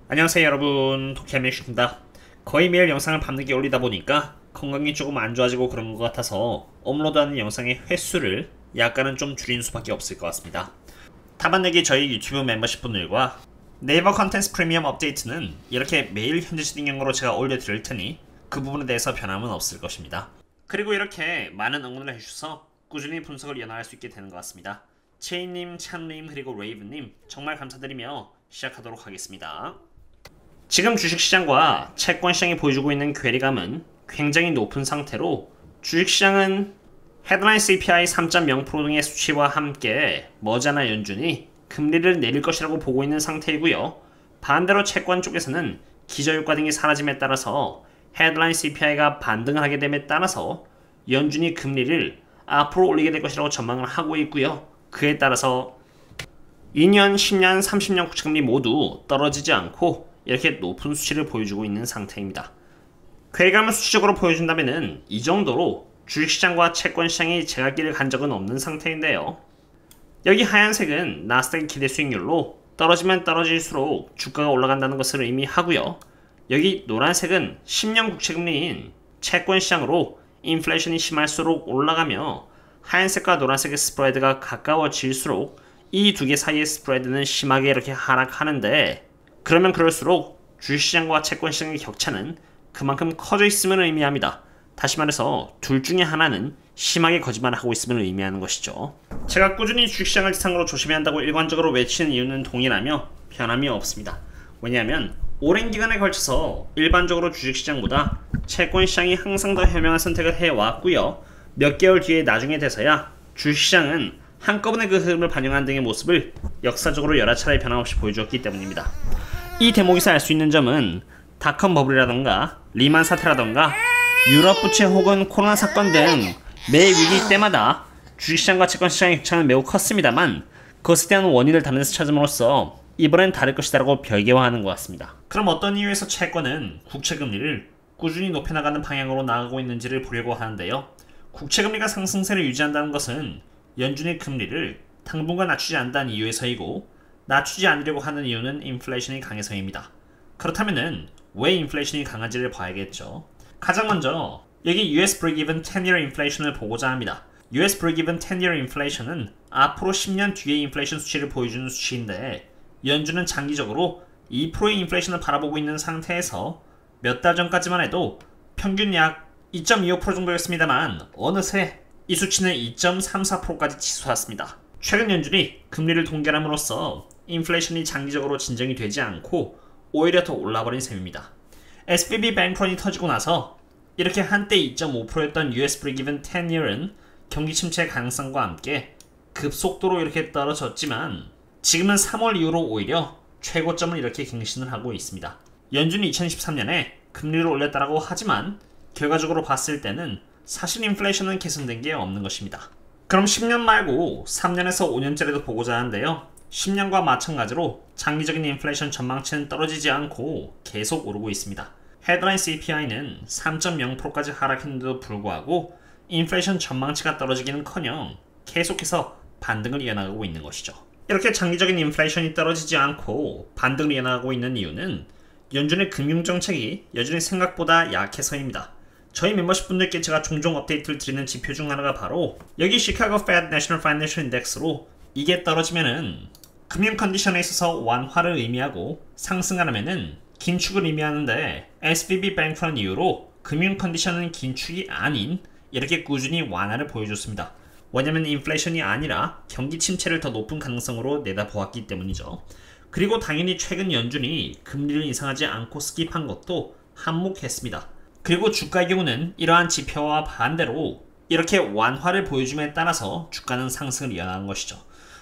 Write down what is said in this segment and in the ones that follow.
안녕하세요 여러분, 도키아메이슈입니다. 거의 매일 영상을 밤늦게 올리다 보니까 건강이 조금 안 좋아지고 그런 것 같아서 업로드하는 영상의 횟수를 약간은 좀 줄이는 수밖에 없을 것 같습니다. 다만 여기 저희 유튜브 멤버십 분들과 네이버 컨텐츠 프리미엄 업데이트는 이렇게 매일 현재 진행형으로 제가 올려드릴 테니 그 부분에 대해서 변함은 없을 것입니다. 그리고 이렇게 많은 응원을 해주셔서 꾸준히 분석을 이어나갈 수 있게 되는 것 같습니다. 체인님, 찬님, 그리고 레이븐님 정말 감사드리며 시작하도록 하겠습니다. 지금 주식시장과 채권시장이 보여주고 있는 괴리감은 굉장히 높은 상태로 주식시장은 헤드라인 CPI 3.0% 등의 수치와 함께 머지않아 연준이 금리를 내릴 것이라고 보고 있는 상태이고요. 반대로 채권 쪽에서는 기저효과 등이 사라짐에 따라서 헤드라인 CPI가 반등을 하게 됨에 따라서 연준이 금리를 앞으로 올리게 될 것이라고 전망을 하고 있고요. 그에 따라서 2년, 10년, 30년 국채금리 모두 떨어지지 않고 이렇게 높은 수치를 보여주고 있는 상태입니다. 괴리감을 수치적으로 보여준다면 이 정도로 주식시장과 채권시장이 제각기를 간 적은 없는 상태인데요. 여기 하얀색은 나스닥 기대 수익률로 떨어지면 떨어질수록 주가가 올라간다는 것을 의미하고요. 여기 노란색은 10년 국채금리인 채권시장으로 인플레이션이 심할수록 올라가며 하얀색과 노란색의 스프레드가 가까워질수록 이 두 개 사이의 스프레드는 심하게 이렇게 하락하는데, 그러면 그럴수록 주식시장과 채권시장의 격차는 그만큼 커져 있음을 의미합니다. 다시 말해서 둘 중에 하나는 심하게 거짓말을 하고 있음을 의미하는 것이죠. 제가 꾸준히 주식시장을 지상으로 조심해야 한다고 일관적으로 외치는 이유는 동일하며 변함이 없습니다. 왜냐하면 오랜 기간에 걸쳐서 일반적으로 주식시장보다 채권시장이 항상 더 현명한 선택을 해왔고요. 몇 개월 뒤에 나중에 돼서야 주식시장은 한꺼번에 그 흐름을 반영한 등의 모습을 역사적으로 여러 차례 변함없이 보여주었기 때문입니다. 이 대목에서 알 수 있는 점은 닷컴 버블이라던가 리만 사태라던가 유럽 부채 혹은 코로나 사건 등 매 위기 때마다 주식시장과 채권시장의 격차는 매우 컸습니다만 그것에 대한 원인을 다른 데서 찾음으로써 이번엔 다를 것이다라고 별개화하는 것 같습니다. 그럼 어떤 이유에서 채권은 국채금리를 꾸준히 높여나가는 방향으로 나아가고 있는지를 보려고 하는데요. 국채금리가 상승세를 유지한다는 것은 연준의 금리를 당분간 낮추지 않는다는 이유에서이고, 낮추지 않으려고 하는 이유는 인플레이션이 강해서입니다. 그렇다면은 왜 인플레이션이 강한지를 봐야겠죠. 가장 먼저 여기 US Break-Even 10-Year Inflation을 보고자 합니다. US Break-Even 10-Year Inflation은 앞으로 10년 뒤의 인플레이션 수치를 보여주는 수치인데, 연준은 장기적으로 2%의 인플레이션을 바라보고 있는 상태에서 몇 달 전까지만 해도 평균 약 2.25% 정도였습니다만 어느새 이 수치는 2.34%까지 치솟았습니다. 최근 연준이 금리를 동결함으로써 인플레이션이 장기적으로 진정이 되지 않고 오히려 더 올라버린 셈입니다. SVB 뱅크런이 터지고 나서 이렇게 한때 2.5%였던 US Break-Even 10-Year은 경기 침체 가능성과 함께 급속도로 이렇게 떨어졌지만 지금은 3월 이후로 오히려 최고점을 이렇게 갱신을 하고 있습니다. 연준이 2013년에 금리를 올렸다라고 하지만 결과적으로 봤을 때는 사실 인플레이션은 개선된 게 없는 것입니다. 그럼 10년 말고 3년에서 5년짜리도 보고자 하는데요. 10년과 마찬가지로 장기적인 인플레이션 전망치는 떨어지지 않고 계속 오르고 있습니다. 헤드라인 CPI는 3.0%까지 하락했는데도 불구하고 인플레이션 전망치가 떨어지기는커녕 계속해서 반등을 이어나가고 있는 것이죠. 이렇게 장기적인 인플레이션이 떨어지지 않고 반등을 이어나가고 있는 이유는 연준의 금융정책이 여전히 생각보다 약해서입니다. 저희 멤버십 분들께 제가 종종 업데이트를 드리는 지표 중 하나가 바로 여기 시카고 Fed National Financial Index로 이게 떨어지면은 금융 컨디션에 있어서 완화를 의미하고 상승하려면은 긴축을 의미하는데, SVB 뱅크런 이후로 금융 컨디션은 긴축이 아닌 이렇게 꾸준히 완화를 보여줬습니다. 왜냐면 인플레이션이 아니라 경기 침체를 더 높은 가능성으로 내다보았기 때문이죠. 그리고 당연히 최근 연준이 금리를 인상하지 않고 스킵한 것도 한몫했습니다. 그리고 주가의 경우는 이러한 지표와 반대로 이렇게 완화를 보여줌에 따라서 주가는 상승을 이어나간 것이죠.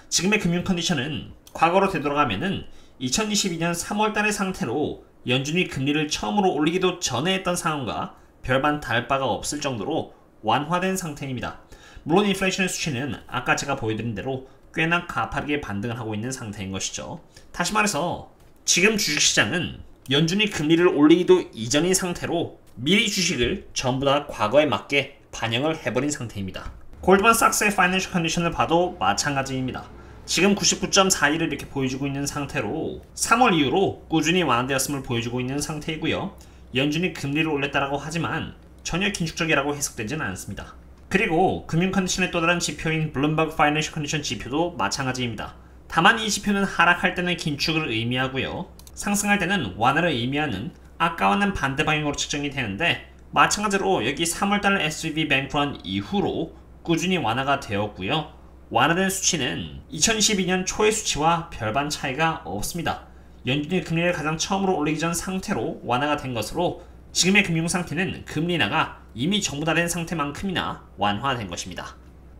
지금의 금융 컨디션은 과거로 되돌아가면은 2022년 3월달의 상태로 연준이 금리를 처음으로 올리기도 전에 했던 상황과 별반 다를 바가 없을 정도로 완화된 상태입니다. 물론 인플레이션의 수치는 아까 제가 보여드린 대로 꽤나 가파르게 반등을 하고 있는 상태인 것이죠. 다시 말해서 지금 주식시장은 연준이 금리를 올리기도 이전인 상태로 미리 주식을 전부 다 과거에 맞게 반영을 해버린 상태입니다. 골드만 삭스의 파이낸셜 컨디션을 봐도 마찬가지입니다. 지금 99.41을 이렇게 보여주고 있는 상태로 3월 이후로 꾸준히 완화되었음을 보여주고 있는 상태이고요. 연준이 금리를 올렸다라고 하지만 전혀 긴축적이라고 해석되지는 않습니다. 그리고 금융 컨디션의 또 다른 지표인 블룸버그 파이낸셜 컨디션 지표도 마찬가지입니다. 다만 이 지표는 하락할 때는 긴축을 의미하고요. 상승할 때는 완화를 의미하는 아까와는 반대 방향으로 측정이 되는데, 마찬가지로 여기 3월달 SVB 뱅크런 이후로 꾸준히 완화가 되었고요. 완화된 수치는 2012년 초의 수치와 별반 차이가 없습니다. 연준이 금리를 가장 처음으로 올리기 전 상태로 완화가 된 것으로 지금의 금융 상태는 금리 인하가 이미 전부 다 된 상태만큼이나 완화된 것입니다.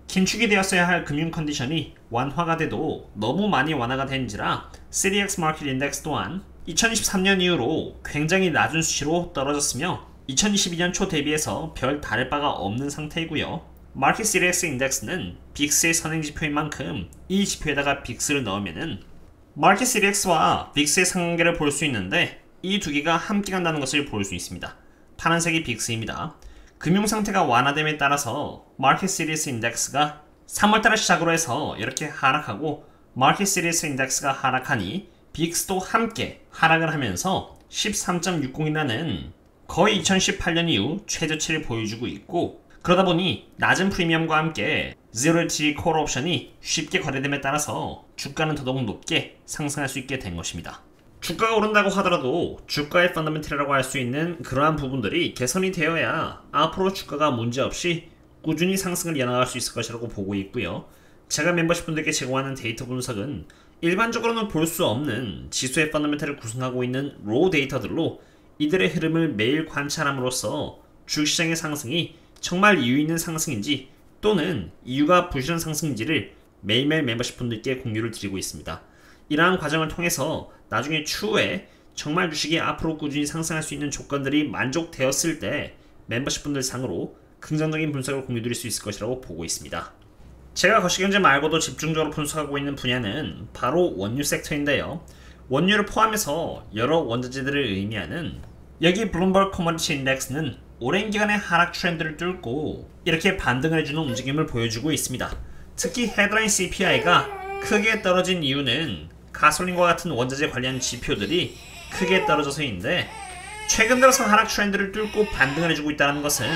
긴축이 되었어야 할 금융 컨디션이 완화가 돼도 너무 많이 완화가 된지라 CDX 마켓 인덱스 또한 2023년 이후로 굉장히 낮은 수치로 떨어졌으며 2022년 초 대비해서 별 다를 바가 없는 상태이고요. 마켓 CDX 인덱스는 빅스의 선행지표인 만큼 이 지표에다가 빅스를 넣으면은 마켓 CDX와 빅스의 상관계를 볼 수 있는데, 이 두 개가 함께 간다는 것을 볼 수 있습니다. 파란색이 빅스입니다. 금융 상태가 완화됨에 따라서 마켓 CDX 인덱스가 3월달 시작으로 해서 이렇게 하락하고, 마켓 CDX 인덱스가 하락하니 빅스도 함께 하락을 하면서 13.60이라는 거의 2018년 이후 최저치를 보여주고 있고, 그러다 보니 낮은 프리미엄과 함께 Zero-T 콜 옵션이 쉽게 거래됨에 따라서 주가는 더더욱 높게 상승할 수 있게 된 것입니다. 주가가 오른다고 하더라도 주가의 펀더멘털이라고 할 수 있는 그러한 부분들이 개선이 되어야 앞으로 주가가 문제없이 꾸준히 상승을 이어나갈 수 있을 것이라고 보고 있고요. 제가 멤버십 분들께 제공하는 데이터 분석은 일반적으로는 볼 수 없는 지수의 펀더멘털을 구성하고 있는 로우 데이터들로 이들의 흐름을 매일 관찰함으로써 주식시장의 상승이 정말 이유 있는 상승인지 또는 이유가 부실한 상승인지를 매일매일 멤버십 분들께 공유를 드리고 있습니다. 이러한 과정을 통해서 나중에 추후에 정말 주식이 앞으로 꾸준히 상승할 수 있는 조건들이 만족되었을 때 멤버십 분들 상으로 긍정적인 분석을 공유드릴 수 있을 것이라고 보고 있습니다. 제가 거시경제 말고도 집중적으로 분석하고 있는 분야는 바로 원유 섹터인데요. 원유를 포함해서 여러 원자재들을 의미하는 여기 블룸버그 커머디티 인덱스는 오랜 기간의 하락 트렌드를 뚫고 이렇게 반등을 해주는 움직임을 보여주고 있습니다. 특히 헤드라인 CPI가 크게 떨어진 이유는 가솔린과 같은 원자재 관련 지표들이 크게 떨어져서인데, 최근 들어서 하락 트렌드를 뚫고 반등을 해주고 있다는 것은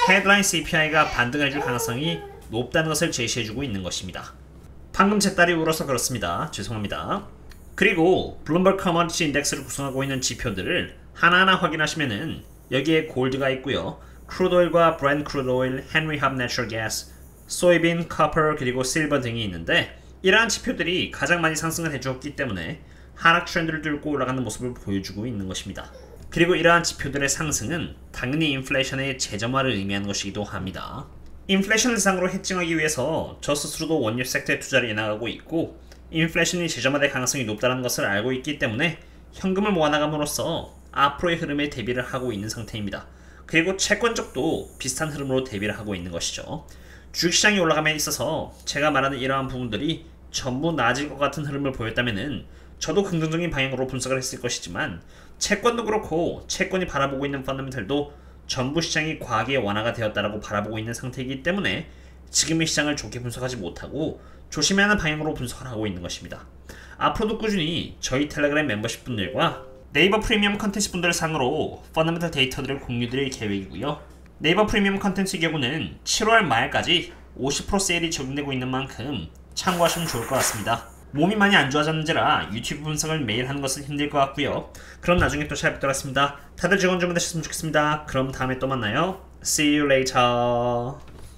헤드라인 CPI가 반등을 해줄 가능성이 높다는 것을 제시해주고 있는 것입니다. 방금 제 딸이 울어서 그렇습니다. 죄송합니다. 그리고 블룸버그 커머디티 인덱스를 구성하고 있는 지표들을 하나하나 확인하시면은 여기에 골드가 있고요. 크루드오일과 브렌트 크루드오일, 헨리 합 내추럴 가스, 소이빈, 커퍼, 그리고 실버 등이 있는데, 이러한 지표들이 가장 많이 상승을 해주었기 때문에 하락 트렌드를 뚫고 올라가는 모습을 보여주고 있는 것입니다. 그리고 이러한 지표들의 상승은 당연히 인플레이션의 재점화를 의미하는 것이기도 합니다. 인플레이션을 대상으로 해칭하기 위해서 저 스스로도 원유 섹터에 투자를 해나가고 있고, 인플레이션이 재점화될 가능성이 높다는 것을 알고 있기 때문에 현금을 모아나감으로써 앞으로의 흐름에 대비를 하고 있는 상태입니다. 그리고 채권 쪽도 비슷한 흐름으로 대비를 하고 있는 것이죠. 주식시장이 올라감에 있어서 제가 말하는 이러한 부분들이 전부 나아질 것 같은 흐름을 보였다면은 저도 긍정적인 방향으로 분석을 했을 것이지만, 채권도 그렇고 채권이 바라보고 있는 펀더멘털도 전부 시장이 과하게 완화가 되었다라고 바라보고 있는 상태이기 때문에 지금의 시장을 좋게 분석하지 못하고 조심해야 하는 방향으로 분석을 하고 있는 것입니다. 앞으로도 꾸준히 저희 텔레그램 멤버십 분들과 네이버 프리미엄 컨텐츠 분들 상으로 펀더멘털 데이터들을 공유드릴 계획이고요. 네이버 프리미엄 컨텐츠의 경우는 7월 말까지 50% 세일이 적용되고 있는 만큼 참고하시면 좋을 것 같습니다. 몸이 많이 안 좋아졌는지라 유튜브 분석을 매일 하는 것은 힘들 것 같고요. 그럼 나중에 또 찾아뵙도록 하겠습니다. 다들 즐거운 주말 되셨으면 좋겠습니다. 그럼 다음에 또 만나요. See you later.